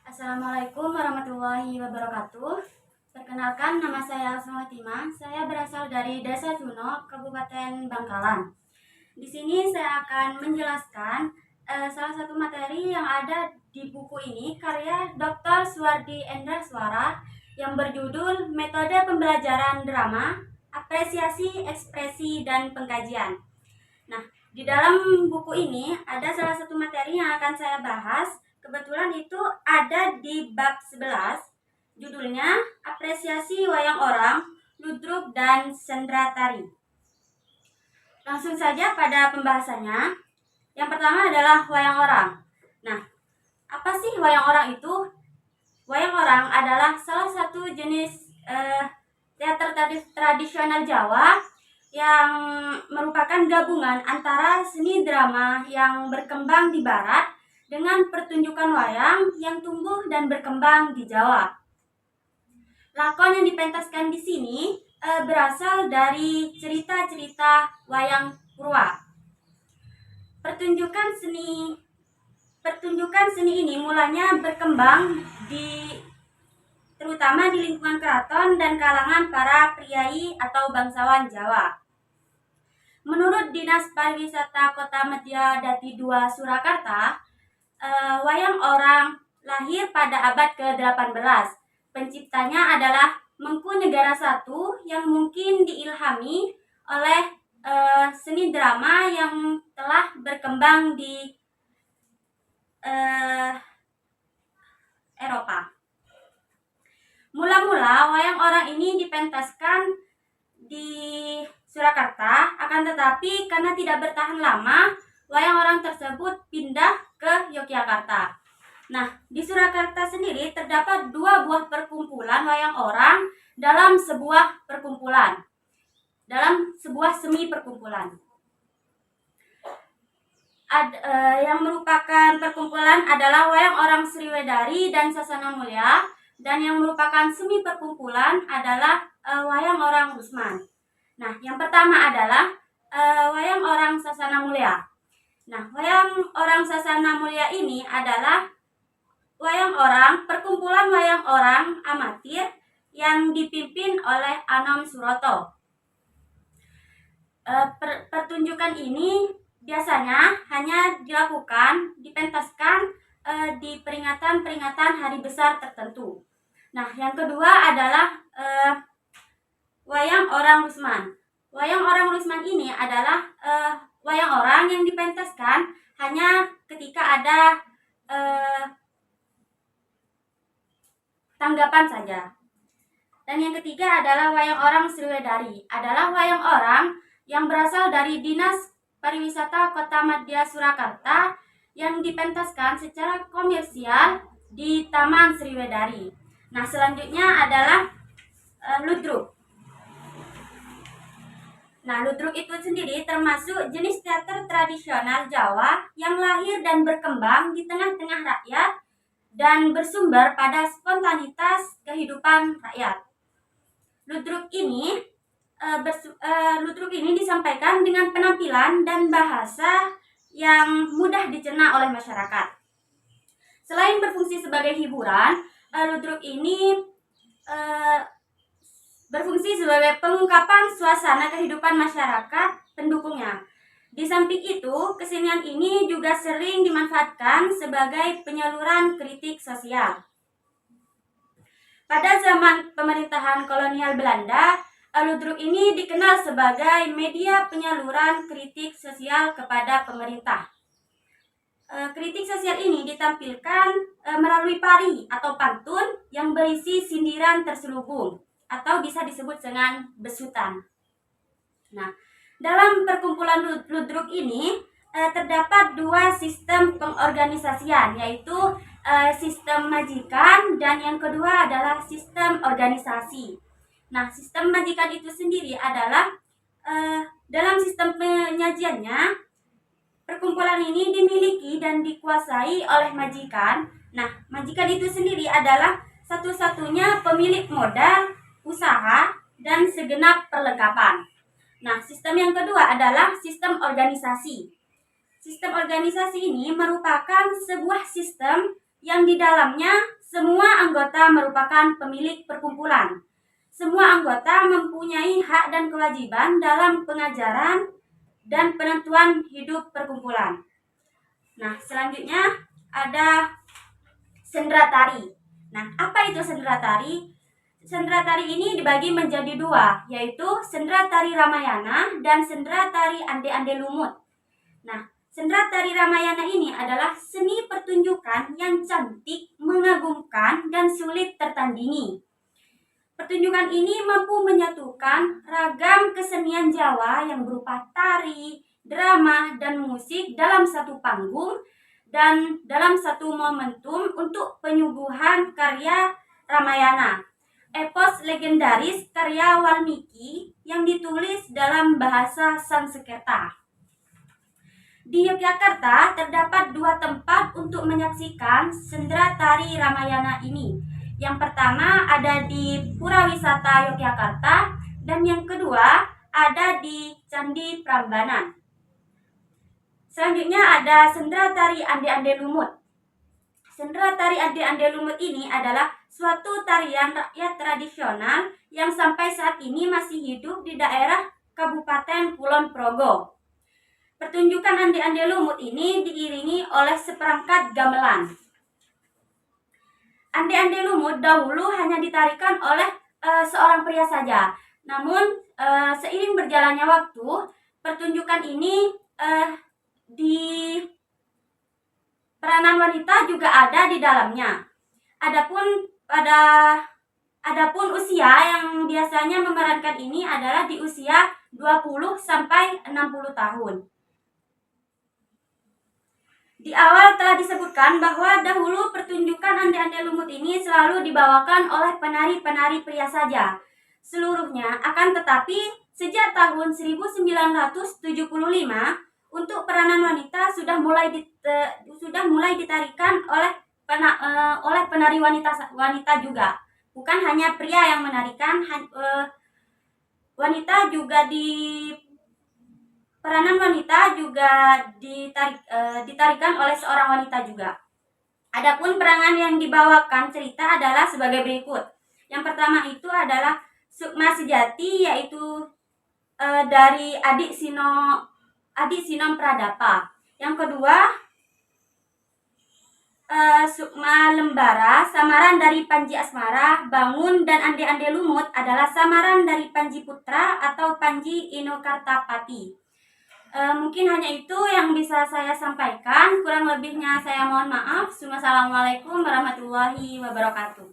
Assalamualaikum warahmatullahi wabarakatuh. Perkenalkan, nama saya Asma Fatimah. Saya berasal dari Desa Cuno, Kabupaten Bangkalan. Di sini saya akan menjelaskan salah satu materi yang ada di buku ini, karya Dr. Suwardi Endra Swara yang berjudul Metode Pembelajaran Drama, Apresiasi, Ekspresi, dan Pengkajian. Nah, di dalam buku ini ada salah satu materi yang akan saya bahas. Kebetulan itu ada di bab 11. Judulnya Apresiasi Wayang Orang, Ludruk dan Sendra Tari. Langsung saja pada pembahasannya. Yang pertama adalah wayang orang. Nah, apa sih wayang orang itu? Wayang orang adalah salah satu jenis teater tradisional Jawa yang merupakan gabungan antara seni drama yang berkembang di barat dengan pertunjukan wayang yang tumbuh dan berkembang di Jawa. Lakon yang dipentaskan di sini berasal dari cerita-cerita wayang Purwa. Pertunjukan seni ini mulanya berkembang terutama di lingkungan keraton dan kalangan para priai atau bangsawan Jawa. Menurut Dinas Pariwisata Kota Madya Dati II Surakarta, wayang orang lahir pada abad ke-18. Penciptanya adalah Mengku Negara I yang mungkin diilhami oleh seni drama yang telah berkembang di Eropa. Mula-mula wayang orang ini dipentaskan di Surakarta, akan tetapi karena tidak bertahan lama, wayang orang tersebut pindah ke Yogyakarta. Nah, di Surakarta sendiri terdapat 2 buah perkumpulan wayang orang dalam sebuah semi perkumpulan. Yang merupakan perkumpulan adalah wayang orang Sriwedari dan Sasana Mulia, dan yang merupakan semi perkumpulan adalah wayang orang Rusman. Nah, yang pertama adalah wayang orang Sasana Mulia. Nah, wayang orang Sasana Mulia ini adalah perkumpulan wayang orang amatir yang dipimpin oleh Anom Suroto. Pertunjukan ini biasanya hanya dipentaskan di peringatan hari besar tertentu. Nah, yang kedua adalah wayang orang Rusman. Wayang orang Rusman ini adalah wayang orang yang dipentaskan hanya ketika ada tanggapan saja. Dan yang ketiga adalah wayang orang Sriwedari. Adalah wayang orang yang berasal dari Dinas Pariwisata Kota Madya Surakarta yang dipentaskan secara komersial di Taman Sriwedari. Nah, selanjutnya adalah ludruk. Nah, ludruk itu sendiri termasuk jenis teater tradisional Jawa yang lahir dan berkembang di tengah-tengah rakyat dan bersumber pada spontanitas kehidupan rakyat. Ludruk ini disampaikan dengan penampilan dan bahasa yang mudah dicerna oleh masyarakat. Selain berfungsi sebagai hiburan, ludruk ini berfungsi sebagai pengungkapan suasana kehidupan masyarakat pendukungnya. Di samping itu, kesenian ini juga sering dimanfaatkan sebagai penyaluran kritik sosial. Pada zaman pemerintahan kolonial Belanda, ludruk ini dikenal sebagai media penyaluran kritik sosial kepada pemerintah. Kritik sosial ini ditampilkan melalui pari atau pantun yang berisi sindiran terselubung atau bisa disebut dengan besutan. Nah, dalam perkumpulan ludruk ini terdapat 2 sistem pengorganisasian, yaitu sistem majikan dan yang kedua adalah sistem organisasi. Nah, sistem majikan itu sendiri adalah dalam sistem penyajiannya, perkumpulan ini dimiliki dan dikuasai oleh majikan. Nah, majikan itu sendiri adalah satu-satunya pemilik modal, usaha, dan segenap perlengkapan. Nah, sistem yang kedua adalah sistem organisasi. Sistem organisasi ini merupakan sebuah sistem yang di dalamnya semua anggota merupakan pemilik perkumpulan. Semua anggota mempunyai hak dan kewajiban dalam pengajaran dan penentuan hidup perkumpulan. Nah, selanjutnya ada sendera tari. Nah, apa itu sendera tari? Sendera tari ini dibagi menjadi dua, yaitu sendera tari Ramayana dan sendera tari Ande-Ande Lumut. Nah, sendera tari Ramayana ini adalah seni pertunjukan yang cantik, mengagumkan, dan sulit tertandingi. Pertunjukan ini mampu menyatukan ragam kesenian Jawa yang berupa tari, drama, dan musik dalam satu panggung dan dalam satu momentum untuk penyuguhan karya Ramayana, epos legendaris karya Walmiki yang ditulis dalam bahasa Sanskerta. Di Yogyakarta terdapat dua tempat untuk menyaksikan sendera tari Ramayana ini. Yang pertama ada di Pura Wisata Yogyakarta dan yang kedua ada di Candi Prambanan. Selanjutnya ada sendera tari Ande-Ande Lumut. Sendera tari Ande-Ande Lumut ini adalah suatu tarian rakyat tradisional yang sampai saat ini masih hidup di daerah Kabupaten Kulon Progo. Pertunjukan Ande-Ande Lumut ini diiringi oleh seperangkat gamelan. Ande-Ande Lumut dahulu hanya ditarikan oleh seorang pria saja. Namun seiring berjalannya waktu, pertunjukan ini di peranan wanita juga ada di dalamnya. Adapun usia yang biasanya memerankan ini adalah di usia 20 sampai 60 tahun. Di awal telah disebutkan bahwa dahulu pertunjukan Ande-Ande Lumut ini selalu dibawakan oleh penari-penari pria saja seluruhnya. Akan tetapi sejak tahun 1975 untuk peranan wanita sudah mulai ditarikan oleh penari wanita juga. Bukan hanya pria yang menarikan, wanita juga peranan wanita juga ditarikan oleh seorang wanita juga. Adapun perangan yang dibawakan cerita adalah sebagai berikut. Yang pertama itu adalah Sukma Sejati, yaitu dari Adik Sinom Pradapa. Yang kedua Sukma Lembara, samaran dari Panji Asmara. Bangun dan Ande-Ande Lumut adalah samaran dari Panji Putra atau Panji Inokartapati. Mungkin hanya itu yang bisa saya sampaikan. Kurang lebihnya saya mohon maaf. Wassalamualaikum warahmatullahi wabarakatuh.